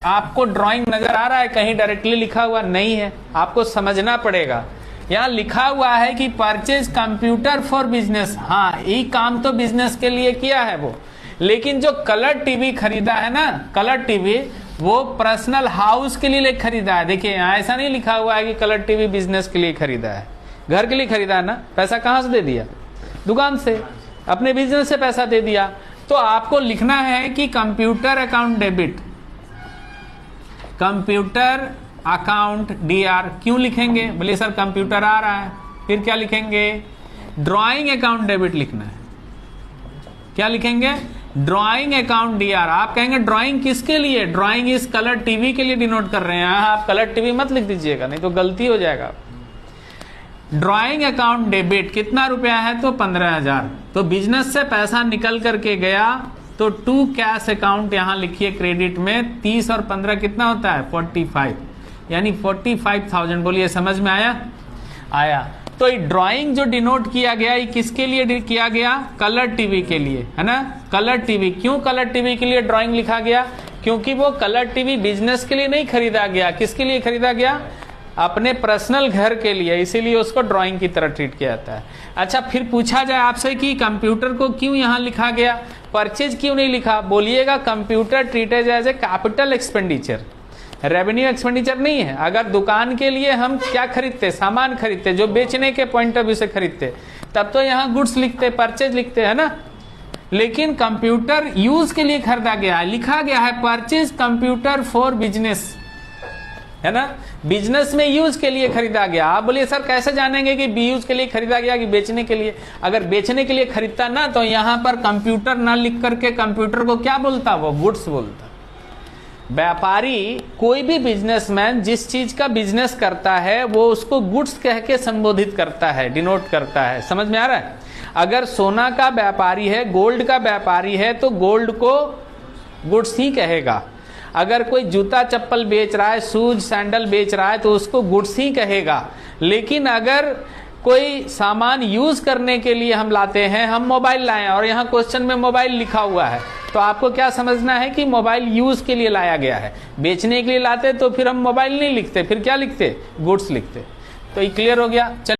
आपको ड्राइंग नजर आ रहा है कहीं डायरेक्टली लिखा हुआ नहीं है, आपको समझना पड़ेगा। यहाँ लिखा हुआ है कि परचेज कंप्यूटर फॉर बिजनेस। हाँ, ये काम तो बिजनेस के लिए किया है वो, लेकिन जो कलर टीवी खरीदा है ना, कलर टीवी वो पर्सनल हाउस के लिए खरीदा है। देखिए यहाँ ऐसा नहीं लिखा हुआ है कि कलर टीवी बिजनेस के लिए खरीदा है, घर के लिए खरीदा है ना। पैसा कहाँ से दे दिया? दुकान से, अपने बिजनेस से पैसा दे दिया। तो आपको लिखना है कि computer account debit, computer account DR। क्यों लिखेंगे? बोलिए सर कंप्यूटर आ रहा है। फिर क्या लिखेंगे? ड्राइंग अकाउंट डेबिट लिखना है। क्या लिखेंगे? Drawing account DR। आप कहेंगे ड्राइंग किसके लिए? ड्राइंग इस कलर टीवी के लिए डिनोट कर रहे हैं। आप कलर टीवी मत लिख दीजिएगा, नहीं तो गलती हो जाएगा। ड्राइंग अकाउंट डेबिट कितना रुपया है? तो 15,000। तो बिजनेस से पैसा निकल करके गया तो टू कैश अकाउंट यहां लिखिए क्रेडिट में। 30 और 15 कितना होता है? 45, यानी 45,000। बोलिए समझ में आया? आया। तो ये ड्राइंग जो डिनोट किया गया ये किसके लिए किया गया? कलर टीवी के लिए, है ना। Colour TV. क्यों कलर टीवी के लिए ड्राइंग लिखा गया? क्योंकि वो कलर टीवी बिजनेस के लिए नहीं खरीदा गया। किसके लिए खरीदा गया? अपने पर्सनल घर के लिए, इसीलिए उसको ड्राइंग की तरह ट्रीट किया जाता है। अच्छा, फिर पूछा जाए आपसे कि कंप्यूटर को क्यों यहाँ लिखा गया, परचेज क्यों नहीं लिखा? बोलिएगा computer treated as a capital expenditure, revenue expenditure नहीं है। अगर दुकान के लिए हम क्या खरीदते? सामान खरीदते, जो बेचने के पॉइंट ऑफ व्यू से खरीदते, तब तो यहाँ गुड्स लिखते, परचेज लिखते, है ना। लेकिन कंप्यूटर यूज के लिए खरीदा गया है, लिखा गया है परचेज कंप्यूटर फॉर बिजनेस, है ना। बिजनेस में यूज के लिए खरीदा गया। आप बोलिए सर कैसे जानेंगे कि यूज के लिए खरीदा गया कि बेचने के लिए? अगर बेचने के लिए खरीदता ना तो यहां पर कंप्यूटर ना लिख करके कंप्यूटर को क्या बोलता? वो गुड्स बोलता। व्यापारी, कोई भी बिजनेसमैन जिस चीज का बिजनेस करता है वो उसको गुड्स कह के संबोधित करता है, डिनोट करता है। समझ में आ रहा है? अगर सोना का व्यापारी है, गोल्ड का व्यापारी है, तो गोल्ड को गुड्स ही कहेगा। अगर कोई जूता चप्पल बेच रहा है, शूज सैंडल बेच रहा है, तो उसको गुड्स ही कहेगा। लेकिन अगर कोई सामान यूज करने के लिए हम लाते हैं, हम मोबाइल लाए और यहाँ क्वेश्चन में मोबाइल लिखा हुआ है, तो आपको क्या समझना है कि मोबाइल यूज के लिए लाया गया है। बेचने के लिए लाते तो फिर हम मोबाइल नहीं लिखते, फिर क्या लिखते? गुड्स लिखते। तो ये क्लियर हो गया।